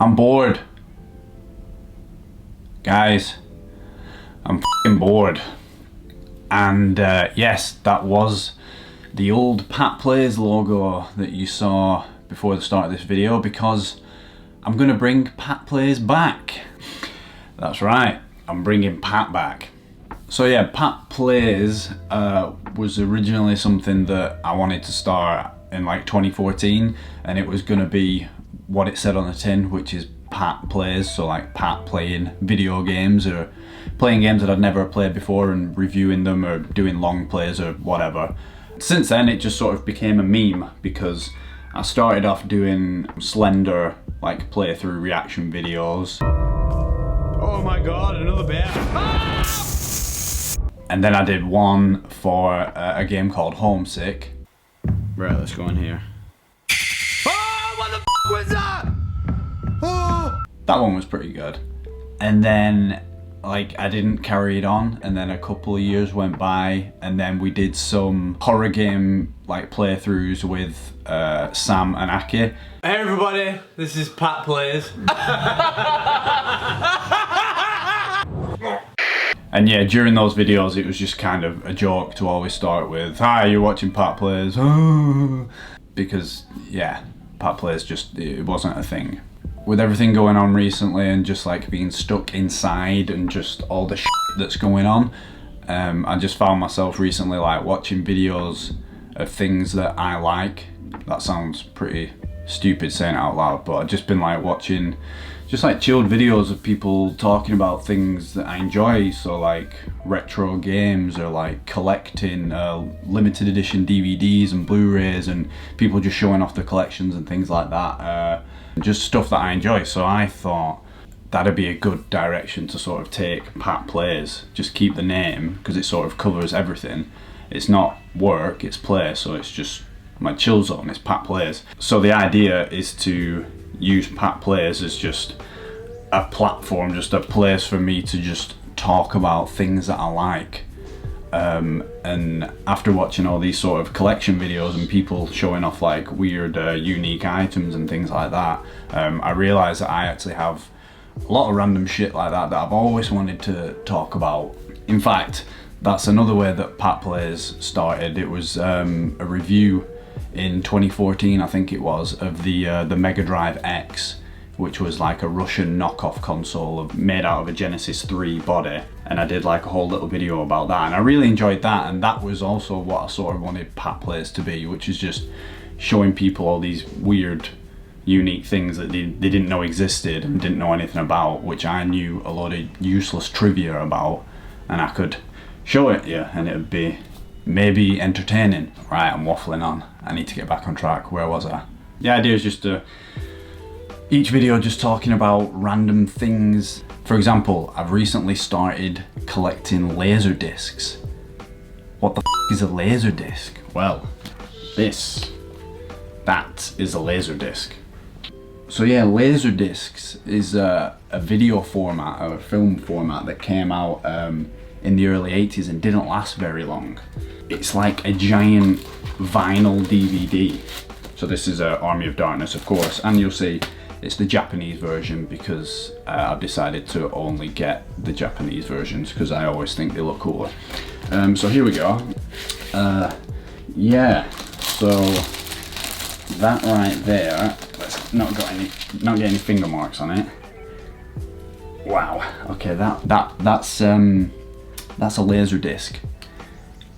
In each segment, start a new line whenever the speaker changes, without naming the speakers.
I'm bored. Guys, I'm f***ing bored. And yes, that was the old Pat Plays logo that you saw before the start of this video, because I'm gonna bring Pat Plays back. That's right, I'm bringing Pat back. So yeah, Pat Plays was originally something that I wanted to start in like 2014, and it was gonna be what it said on the tin, which is Pat Plays, so like Pat playing video games or playing games that I'd never played before and reviewing them or doing long plays or whatever. Since then it just sort of became a meme, because I started off doing slender like playthrough reaction videos. Oh my god, another bear! Ah! And then I did one for a game called Homesick. Right, let's go in here. Oh, what the f was that? Oh! That one was pretty good. And then like I didn't carry it on, and then a couple of years went by, and then we did some horror game like playthroughs with Sam and Aki.
Hey everybody, this is Pat Plays.
And yeah, during those videos it was just kind of a joke to always start with, "Hi, you're watching Pat Plays." Because yeah, Pat Plays just, it wasn't a thing. With everything going on recently and just like being stuck inside and just all the shit that's going on, I just found myself recently like watching videos of things that I like. That sounds pretty stupid saying it out loud, but I've just been like watching just like chilled videos of people talking about things that I enjoy, so like retro games or like collecting limited edition DVDs and Blu-rays, and people just showing off their collections and things like that. Just stuff that I enjoy, so I thought that'd be a good direction to sort of take Pat Plays. Just keep the name, because it sort of covers everything. It's not work, it's play, so it's just my chill zone, it's Pat Plays. So the idea is to use Pat Plays as just a platform, just a place for me to just talk about things that I like. And after watching all these sort of collection videos and people showing off like weird unique items and things like that, I realised that I actually have a lot of random shit like that I've always wanted to talk about. In fact, that's another way that Pat Plays started. It was a review in 2014, I think it was, of the Mega Drive X, which was like a Russian knockoff console made out of a Genesis 3 body, and I did like a whole little video about that, and I really enjoyed that. And that was also what I sort of wanted Pat Plays to be, which is just showing people all these weird unique things that they didn't know existed and didn't know anything about, which I knew a lot of useless trivia about, and I could show it you and it would be maybe entertaining. Right, I'm waffling on, I need to get back on track. Where was I? The idea is just to each video just talking about random things. For example, I've recently started collecting laser discs. What the f is a laser disc? Well, that is a laser disc. So yeah, laser discs is a video format, or a film format that came out in the early 80s and didn't last very long. It's like a giant vinyl DVD. So this is Army of Darkness, of course, and you'll see it's the Japanese version, because I've decided to only get the Japanese versions because I always think they look cooler. So here we go. Yeah, so that right there, let's not get any finger marks on it. Wow. Okay, that's a laser disc.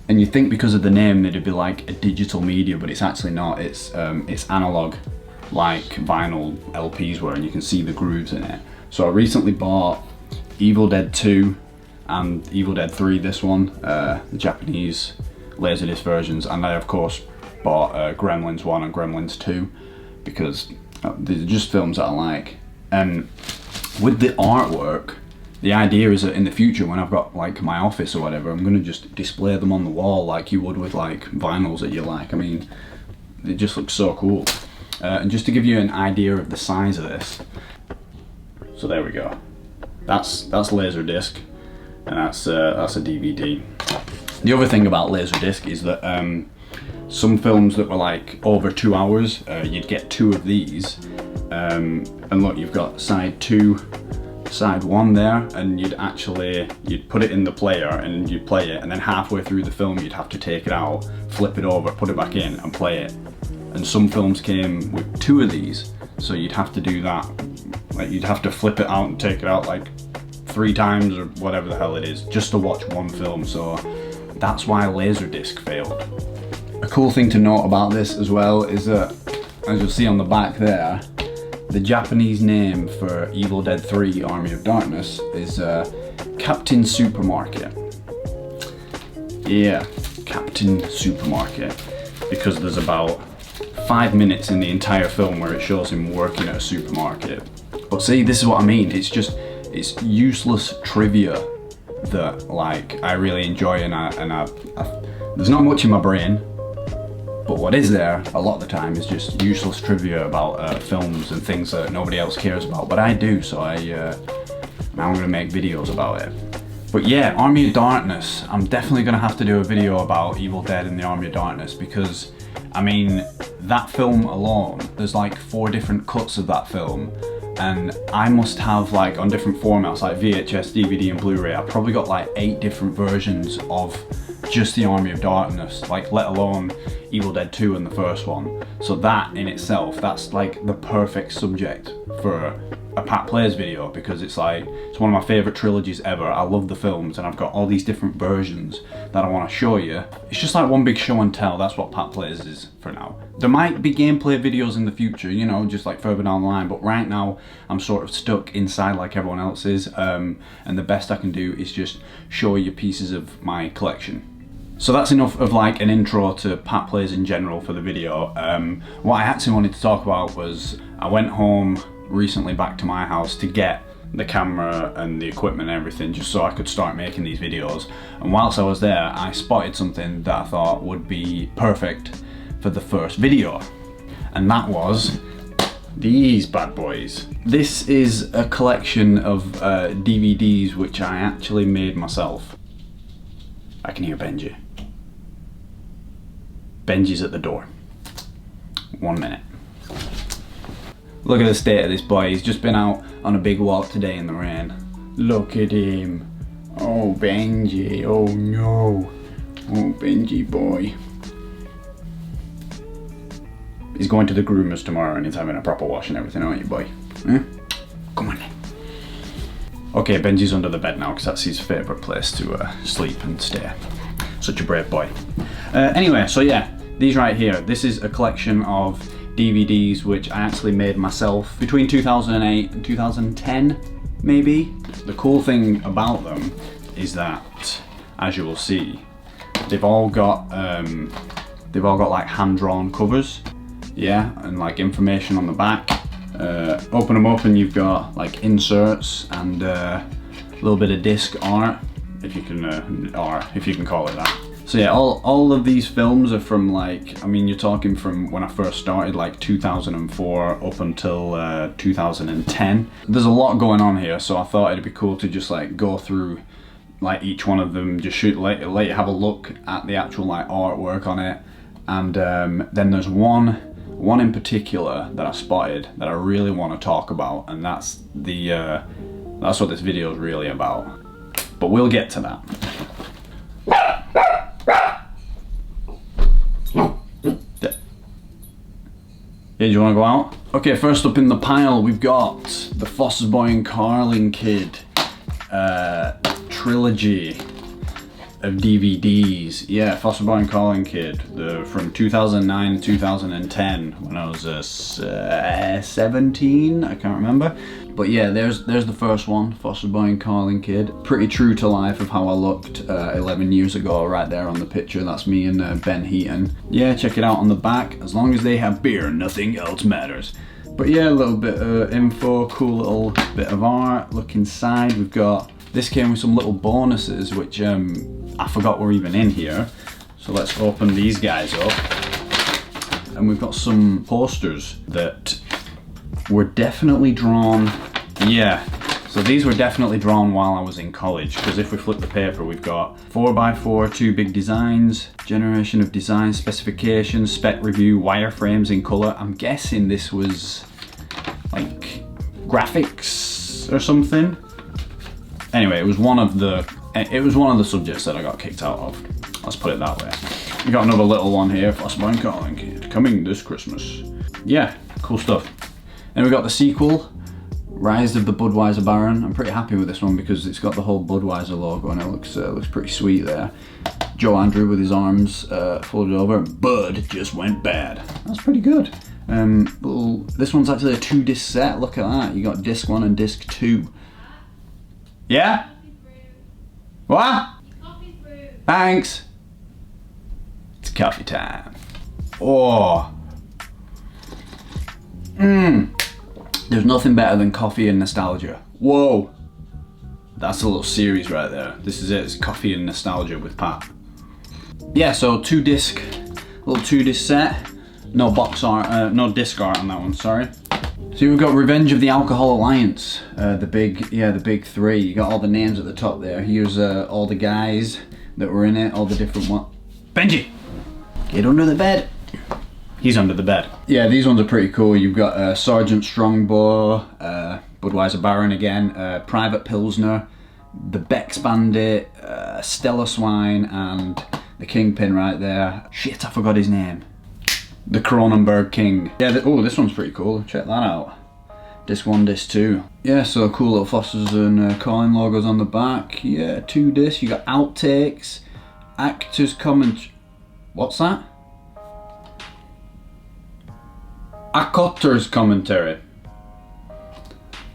And you think because of the name that it'd be like a digital media, but it's actually not. It's analog, like vinyl LPs were, and you can see the grooves in it. So I recently bought Evil Dead 2 and Evil Dead 3, this one, the Japanese Laserdisc versions, and I of course bought Gremlins 1 and Gremlins 2, because these are just films that I like. And with the artwork, the idea is that in the future, when I've got like my office or whatever, I'm gonna just display them on the wall like you would with like vinyls that you like. I mean, they just look so cool. And just to give you an idea of the size of this, so there we go. That's Laserdisc, and that's a DVD. The other thing about Laserdisc is that some films that were like over 2 hours, you'd get 2 of these, And look, you've got side 2, side 1 there, and you'd put it in the player and you'd play it, and then halfway through the film you'd have to take it out, flip it over, put it back in and play it. And some films came with 2 of these, so you'd have to do that. Like, you'd have to flip it out and take it out like 3 times or whatever the hell it is, just to watch one film. So that's why Laserdisc failed. A cool thing to note about this as well is that, as you'll see on the back there, the Japanese name for Evil Dead 3 Army of Darkness is Captain Supermarket. Yeah, Captain Supermarket. Because there's about 5 minutes in the entire film where it shows him working at a supermarket. But see, this is what I mean. It's useless trivia that, like, I really enjoy, and there's not much in my brain. But what is there a lot of the time is just useless trivia about films and things that nobody else cares about. But I do, so now I'm gonna make videos about it. But yeah, Army of Darkness. I'm definitely gonna have to do a video about Evil Dead and the Army of Darkness, because I mean, that film alone, there's like 4 different cuts of that film, and I must have, like, on different formats like VHS, DVD and Blu-ray, I've probably got like 8 different versions of just the Army of Darkness, like, let alone Evil Dead 2 and the first one. So that in itself, that's like the perfect subject for a Pat Plays video, because it's like, it's one of my favourite trilogies ever. I love the films, and I've got all these different versions that I want to show you. It's just like one big show and tell. That's what Pat Plays is for now. There might be gameplay videos in the future, you know, just like further down the line, but right now I'm sort of stuck inside like everyone else is, and the best I can do is just show you pieces of my collection. So that's enough of like an intro to Pat Plays in general for the video. What I actually wanted to talk about was, I went home recently back to my house to get the camera and the equipment and everything, just so I could start making these videos. And whilst I was there, I spotted something that I thought would be perfect for the first video. And that was these bad boys. This is a collection of DVDs which I actually made myself. I can hear Benji. Benji's at the door. 1 minute. Look at the state of this boy. He's just been out on a big walk today in the rain. Look at him. Oh, Benji. Oh no. Oh, Benji boy. He's going to the groomers tomorrow and he's having a proper wash and everything, aren't you, boy? Eh? Come on then. Okay, Benji's under the bed now because that's his favourite place to sleep and stay. Such a brave boy. Anyway, so yeah, these right here. This is a collection of DVDs which I actually made myself between 2008 and 2010, maybe. The cool thing about them is that, as you will see, they've all got like hand-drawn covers, yeah, and like information on the back. Open them up and you've got like inserts and a little bit of disc art, if you can call it that. So yeah, all of these films are from, like, I mean, you're talking from when I first started, like 2004 up until 2010. There's a lot going on here, so I thought it'd be cool to just like go through like each one of them, just let you have a look at the actual like artwork on it. And then there's one in particular that I spotted that I really want to talk about, and that's what this video is really about. But we'll get to that. Yeah, do you want to go out? Okay, first up in the pile we've got the Foster's Boy and Carling Kid trilogy of DVDs. Yeah, Foster Boy and Carling Kid, from 2009 to 2010 when I was 17, I can't remember. But yeah, there's the first one, Foster Boy and Carling Kid. Pretty true to life of how I looked 11 years ago, right there on the picture. That's me and Ben Heaton. Yeah, check it out on the back. As long as they have beer, nothing else matters. But yeah, a little bit of info, cool little bit of art. Look inside, we've got, this came with some little bonuses, which I forgot were even in here. So let's open these guys up. And we've got some posters that were definitely drawn. Yeah, so these were definitely drawn while I was in college, because if we flip the paper, we've got 4x4, 2 big designs, generation of design, specifications, spec review, wireframes in color. I'm guessing this was like graphics or something. Anyway, it was one of the subjects that I got kicked out of. Let's put it that way. We got another little one here, Frostbind Calling Kid, coming this Christmas. Yeah, cool stuff. Then we got the sequel, Rise of the Budweiser Baron. I'm pretty happy with this one because it's got the whole Budweiser logo and it looks pretty sweet there. Joe Andrew with his arms folded over. Bud just went bad. That's pretty good. This one's actually a 2-disc set. Look at that. You got disc 1 and disc 2. Yeah? What? Thanks. It's coffee time. Oh. There's nothing better than coffee and nostalgia. Whoa. That's a little series right there. This is it. It's coffee and nostalgia with Pat. Yeah, so little 2-disc set. No box art, no disc art on that one, sorry. So we've got Revenge of the Alcohol Alliance, the big 3. You got all the names at the top there. Here's all the guys that were in it, all the different ones. Benji, get under the bed. He's under the bed. Yeah, these ones are pretty cool. You've got Sergeant Strongbow, Budweiser Baron again, Private Pilsner, the Bex Bandit, Stella Swine, and the Kingpin right there. Shit, I forgot his name. The Cronenberg King. Yeah, oh, this one's pretty cool. Check that out. Disc 1, Disc 2. Yeah, so cool little Foster's and Colin logos on the back. Yeah, 2 discs. You got outtakes, actors comment. What's that? Acotter's commentary.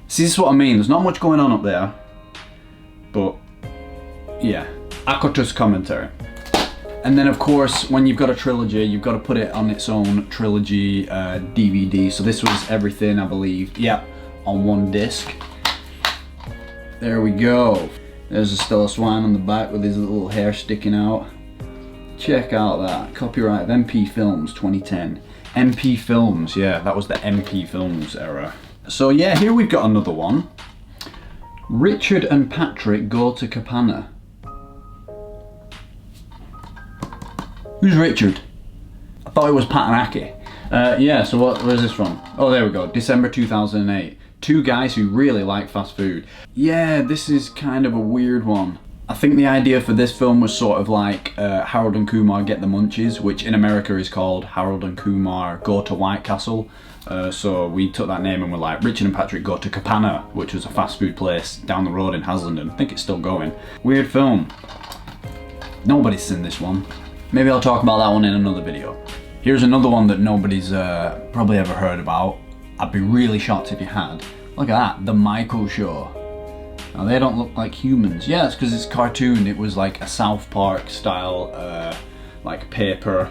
See, this is what I mean. There's not much going on up there, but yeah, Acotter's commentary. And then of course, when you've got a trilogy, you've got to put it on its own trilogy DVD. So this was everything, I believe. Yeah, on 1 disc. There we go. There's a Stella Swine on the back with his little hair sticking out. Check out that. Copyright of MP Films 2010. MP Films, yeah, that was the MP Films era. So yeah, here we've got another one. Richard and Patrick Go to Capana. Who's Richard? I thought it was Patanaki. Yeah, so where's this from? Oh, there we go, December 2008. 2 guys who really like fast food. Yeah, this is kind of a weird one. I think the idea for this film was sort of like Harold and Kumar Get the Munchies, which in America is called Harold and Kumar Go to White Castle. So we took that name and we're like, Richard and Patrick Go to Capana, which was a fast food place down the road in Haslingden. I think it's still going. Weird film. Nobody's seen this one. Maybe I'll talk about that one in another video. Here's another one that nobody's probably ever heard about. I'd be really shocked if you had. Look at that, The Michael Show. Now they don't look like humans. Yeah, it's because it's cartoon. It was like a South Park style, like paper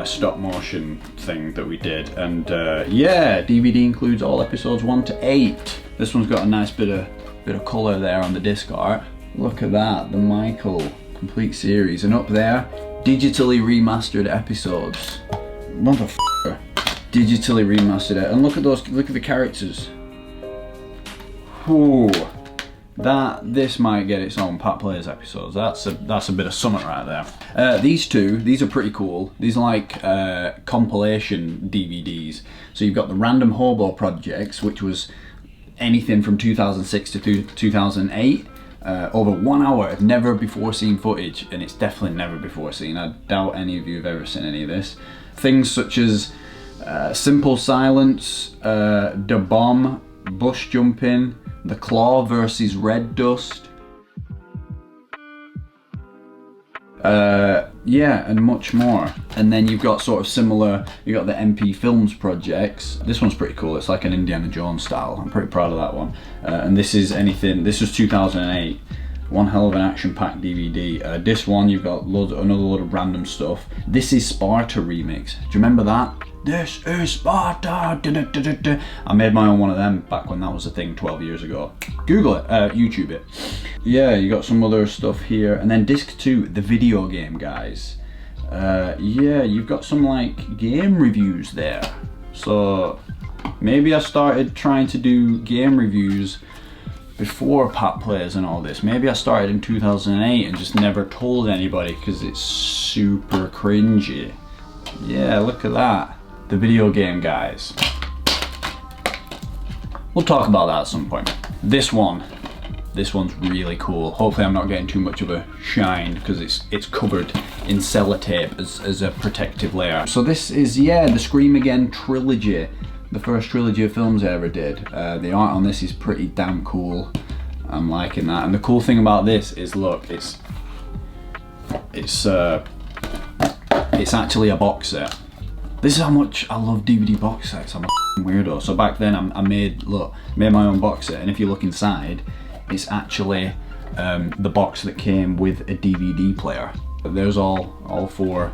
stop motion thing that we did. And yeah, DVD includes all episodes 1 to 8. This one's got a nice bit of color there on the disc art. Look at that, The Michael complete series. And up there, digitally remastered episodes. Motherfucker. Digitally remastered it. And look at those, look at the characters. Whew. This might get its own Pat Plays episodes. That's a bit of something right there. These are pretty cool. These are like compilation DVDs. So you've got the Random Hobo Projects, which was anything from 2006 to 2008. Over 1 hour of never before seen footage, and it's definitely never before seen. I doubt any of you have ever seen any of this. Things such as Simple Silence, Da Bomb, Bush Jumping, The Claw versus Red Dust. Yeah, and much more. And then you've got sort of similar, you've got the MP Films projects. This one's pretty cool. It's like an Indiana Jones style. I'm pretty proud of that one. And this is this was 2008. One hell of an action-packed DVD. This one, you've got another load of random stuff. This is Sparta remix. Do you remember that? This is Sparta. Da, da, da, da, da. I made my own one of them back when that was a thing 12 years ago. Google it, YouTube it. Yeah, you got some other stuff here. And then disc 2, the video game guys. Yeah, you've got some like game reviews there. So maybe I started trying to do game reviews before Pat Plays and all this. Maybe I started in 2008 and just never told anybody because it's super cringy. Yeah, look at that. The video game guys. we'll talk about that at some point. This one's really cool. Hopefully I'm not getting too much of a shine because it's covered in sellotape as a protective layer. So this is, yeah, the Scream Again trilogy, the first trilogy of films I ever did. The art on this is pretty damn cool. I'm liking that. And the cool thing about this is, look, it's actually a box set. This is how much I love DVD box sets. I'm a weirdo. So back then I made my own box set, and if you look inside, it's actually the box that came with a DVD player. There's all 4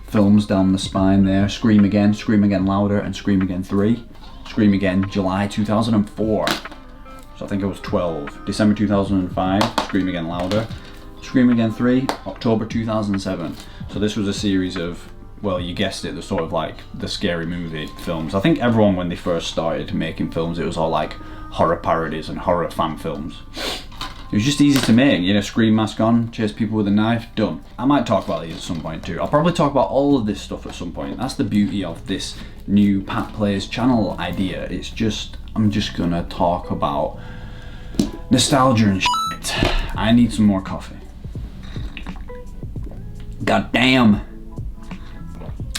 films down the spine there. Scream Again Louder, and Scream Again 3. Scream Again, July 2004. So I think I was 12. December 2005, Scream Again Louder. Scream Again 3, October 2007. So this was a series of, well, you guessed it, the sort of like the scary movie films. I think everyone, when they first started making films, it was all like horror parodies and horror fan films. It was just easy to make, you know, scream mask on, chase people with a knife, done. I might talk about these at some point too. I'll probably talk about all of this stuff at some point. That's the beauty of this new Pat Plays channel idea. It's just, I'm just gonna talk about nostalgia and shit. I need some more coffee. God damn.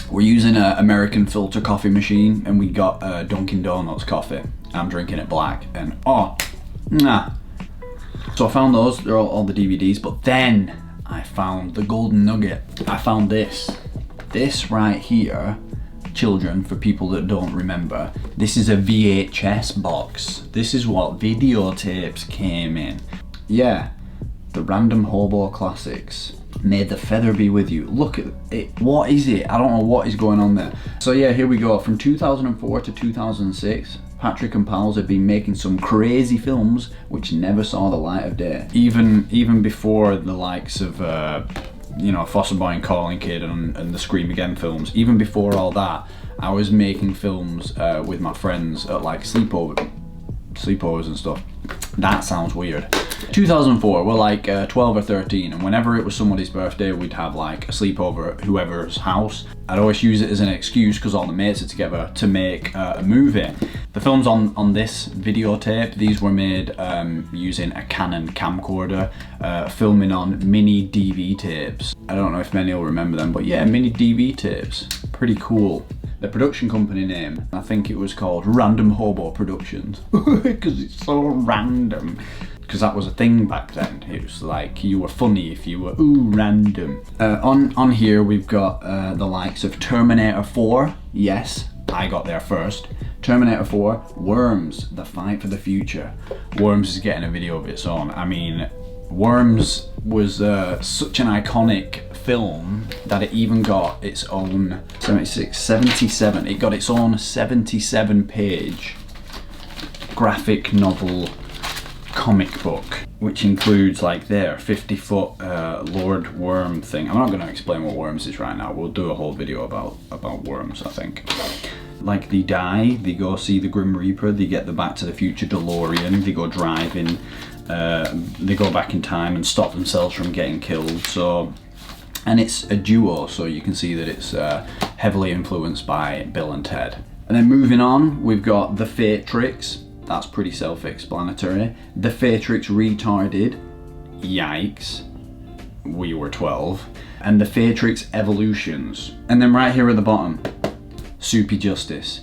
We're using an American filter coffee machine, and we got Dunkin' Donuts coffee. I'm drinking it black, and oh, nah. So I found those, they're all the DVDs, but then I found the golden nugget. I found this right here, children, for people that don't remember. This is a VHS box. This is what videotapes came in. Yeah, the Random Hobo Classics. May the feather be with you. Look at it. What is it? I don't know what is going on there. So yeah, here we go. From 2004 to 2006, Patrick and pals have been making some crazy films which never saw the light of day. Even before the likes of you know, Foster Boy and Calling Kid and the Scream Again films, even before all that, I was making films with my friends at like sleepovers and stuff. That sounds weird. 2004, we're like 12 or 13, and whenever it was somebody's birthday, we'd have like a sleepover at whoever's house. I'd always use it as an excuse, because all the mates are together, to make a movie. The films on this videotape, these were made using a Canon camcorder, filming on mini DV tapes. I don't know if many will remember them, but yeah, mini DV tapes. Pretty cool. The production company name, I think it was called Random Hobo Productions, because it's so random. Because that was a thing back then. It was like, you were funny if you were random. On here we've got the likes of Terminator 4. Yes, I got there first. Terminator 4, Worms, The Fight for the Future. Worms is getting a video of its own. I mean, Worms was such an iconic film that it even got its own 77. It got its own 77-page graphic novel comic book, which includes like their 50-foot Lord Worm thing. I'm not going to explain what Worms is right now. We'll do a whole video about Worms, I think. Like, they die, they go see the Grim Reaper, they get the Back to the Future DeLorean, they go driving, they go back in time and stop themselves from getting killed. So, and it's a duo, so you can see that it's heavily influenced by Bill and Ted. And then moving on, we've got The Fatrix. That's pretty self-explanatory. The Fatrix Retarded. Yikes. We were 12. And The Fatrix Evolutions. And then right here at the bottom, Soupy Justice.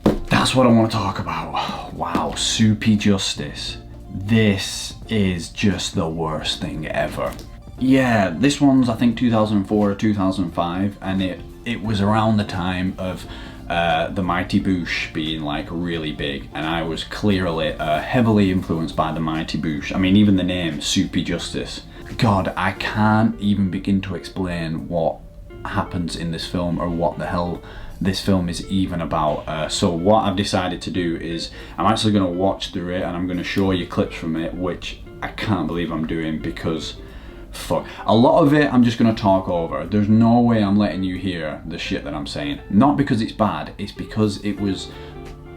That's what I want to talk about. Wow, Soupy Justice. This is just the worst thing ever. Yeah, this one's I think 2004 or 2005, and it was around the time of the Mighty Boosh being like really big, and I was clearly heavily influenced by the Mighty Boosh. I mean, even the name Soupy Justice. God, I can't even begin to explain what happens in this film or what the hell this film is even about. So what I've decided to do is I'm actually going to watch through it, and I'm going to show you clips from it, which I can't believe I'm doing, because fuck, a lot of it I'm just going to talk over. There's no way I'm letting you hear the shit that I'm saying. Not because it's bad, it's because it was,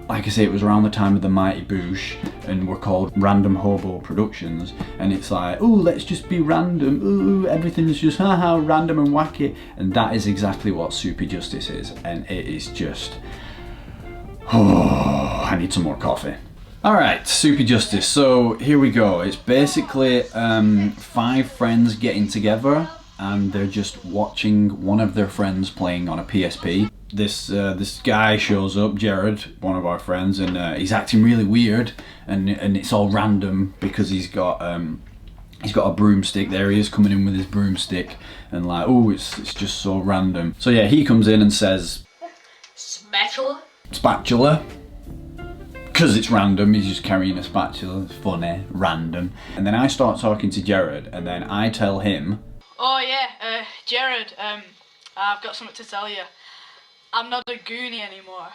like I say, it was around the time of the Mighty Boosh, and we're called Random Hobo Productions, and it's like, ooh, let's just be random, ooh, everything's just haha random and wacky, and that is exactly what Soupy Justice is, and it is just, Oh, I need some more coffee. Alright, Soupy Justice. So here we go. It's basically 5 friends getting together and they're just watching one of their friends playing on a PSP. This guy shows up, Jared, one of our friends, and he's acting really weird, and it's all random because he's got a broomstick. There he is coming in with his broomstick, and like, oh, it's just so random. So yeah, he comes in and says, spatula. Because it's random, he's just carrying a spatula. It's funny, random. And then I start talking to Jared, and then I tell him,
oh yeah, Jared, I've got something to tell you. I'm not a Goonie anymore.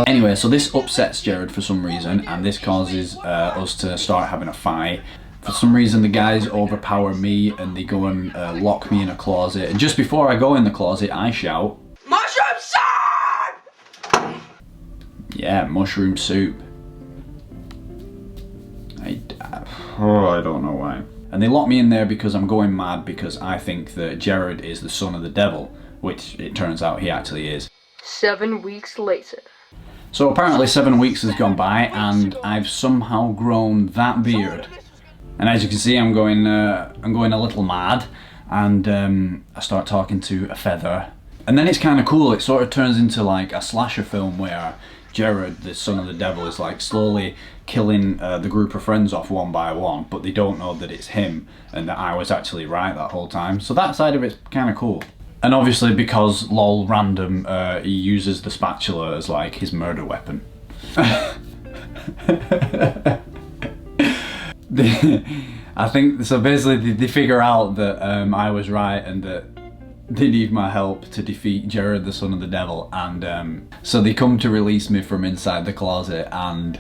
Anyway, so this upsets Jared for some reason, and this causes us to start having a fight. For some reason, the guys overpower me, and they go and lock me in a closet. And just before I go in the closet, I shout, "Mushroom soup!" Yeah, mushroom soup. I don't know why. And they lock me in there because I'm going mad because I think that Jared is the son of the devil, which it turns out he actually is.
7 weeks later.
So apparently 7 weeks has gone by and I've somehow grown that beard. And as you can see, I'm going a little mad, and I start talking to a feather. And then it's kind of cool. It sort of turns into like a slasher film where Jared, the son of the devil, is like slowly killing the group of friends off one by one, but they don't know that it's him and that I was actually right that whole time. So that side of it's kind of cool. And obviously because lol random, he uses the spatula as like his murder weapon. I think, so basically they figure out that I was right and that they need my help to defeat Jared, the son of the devil, and so they come to release me from inside the closet, and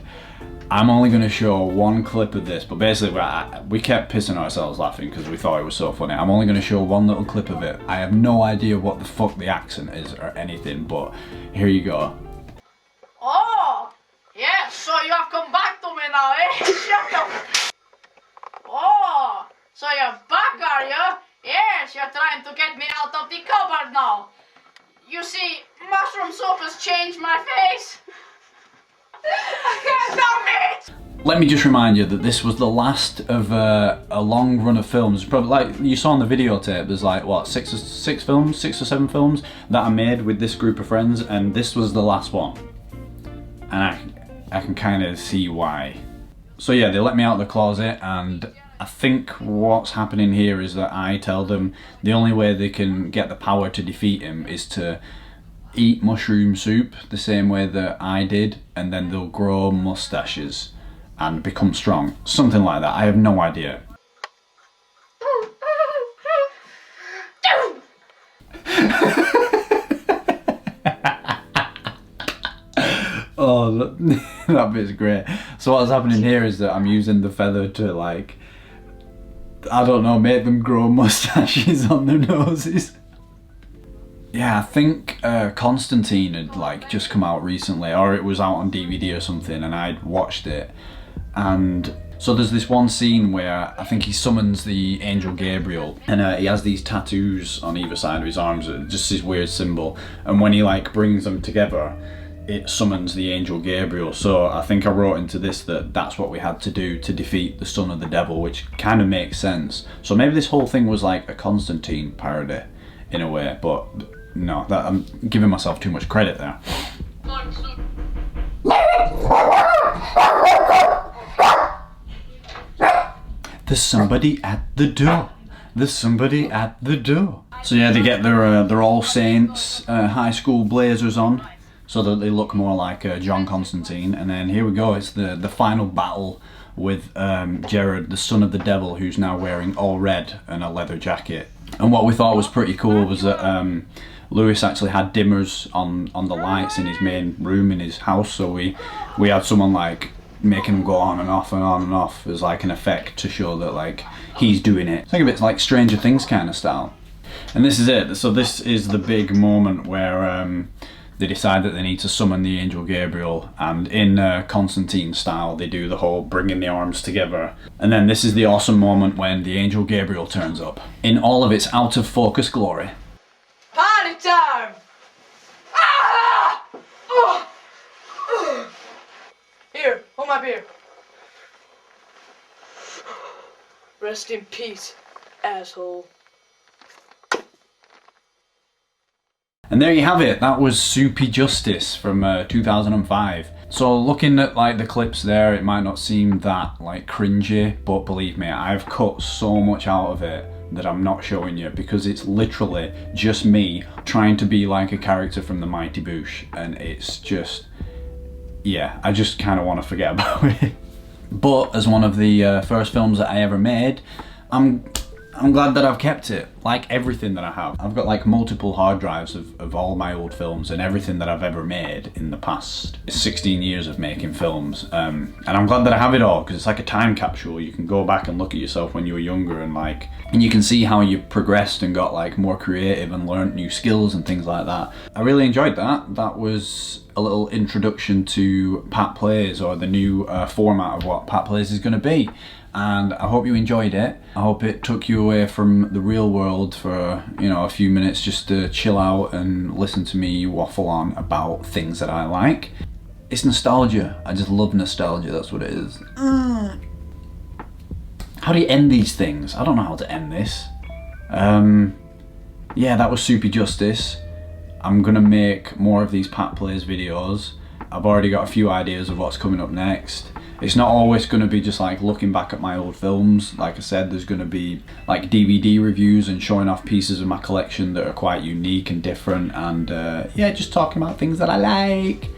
I'm only going to show one clip of this, but basically we kept pissing ourselves laughing because we thought it was so funny. I'm only going to show one little clip of it. I have no idea what the fuck the accent is or anything, but here you go.
Oh, yeah, so you have come back to me now, eh? Shut up. Oh, so you're back, are you? Yes, you're trying to get me out of the cupboard now. You see, mushroom soup has changed my face. I can't stop it!
Let me just remind you that this was the last of a long run of films. Probably, like you saw on the videotape, there's like, what, six or seven films that I made with this group of friends, and this was the last one. And I can kind of see why. So yeah, they let me out of the closet, and I think what's happening here is that I tell them the only way they can get the power to defeat him is to eat mushroom soup the same way that I did, and then they'll grow mustaches and become strong. Something like that. I have no idea. Oh, that bit's great. So what's happening here is that I'm using the feather to, like, I don't know, make them grow mustaches on their noses. Yeah, I think Constantine had like just come out recently, or it was out on DVD or something, and I'd watched it. And so there's this one scene where I think he summons the angel Gabriel, and he has these tattoos on either side of his arms, just this weird symbol. And when he like brings them together, it summons the angel Gabriel. So I think I wrote into this that that's what we had to do to defeat the son of the devil, which kind of makes sense. So maybe this whole thing was like a Constantine parody in a way, but no, that I'm giving myself too much credit there. There's somebody at the door. There's somebody at the door. So yeah, they get their All Saints high school blazers on, so that they look more like John Constantine. And then here we go, it's the final battle with Jared, the son of the devil, who's now wearing all red and a leather jacket. And what we thought was pretty cool was that Lewis actually had dimmers on the lights in his main room in his house, so we had someone like making them go on and off and on and off as like an effect to show that like he's doing it. Think of it like Stranger Things kind of style. And this is it. So this is the big moment where they decide that they need to summon the angel Gabriel, and in Constantine style they do the whole bringing the arms together. And then this is the awesome moment when the angel Gabriel turns up in all of its out of focus glory.
Party time! Ah! up here.
Rest in peace, asshole.
And there you have it. That was Soupy Justice from 2005. So looking at like the clips there, it might not seem that like cringy, but believe me, I've cut so much out of it that I'm not showing you, because it's literally just me trying to be like a character from the Mighty Boosh, and it's just, yeah, I just kind of want to forget about it. But as one of the first films that I ever made, I'm glad that I've kept it, like everything that I have. I've got like multiple hard drives of all my old films and everything that I've ever made in the past 16 years of making films. And I'm glad that I have it all, because it's like a time capsule. You can go back and look at yourself when you were younger and you can see how you progressed and got like more creative and learned new skills and things like that. I really enjoyed that. That was a little introduction to Pat Plays, or the new format of what Pat Plays is going to be. And I hope you enjoyed it. I hope it took you away from the real world for, you know, a few minutes just to chill out and listen to me waffle on about things that I like. It's nostalgia. I just love nostalgia, that's what it is. How do you end these things? I don't know how to end this. Yeah, that was Soupy Justice. I'm gonna make more of these Pat Plays videos. I've already got a few ideas of what's coming up next. It's not always going to be just like looking back at my old films. Like I said, there's going to be like DVD reviews and showing off pieces of my collection that are quite unique and different, and yeah, just talking about things that I like.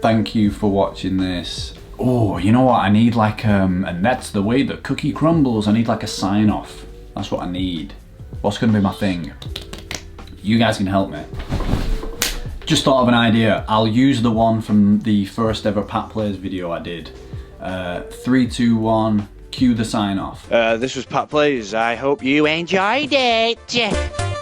Thank you for watching this. Oh, you know what? I need like, and that's the way the cookie crumbles. I need like a sign off. That's what I need. What's going to be my thing? You guys can help me. Just thought of an idea. I'll use the one from the first ever Pat Plays video I did. 3, 2, 1, cue the sign off.
This was Pat Plays. I hope you enjoyed it.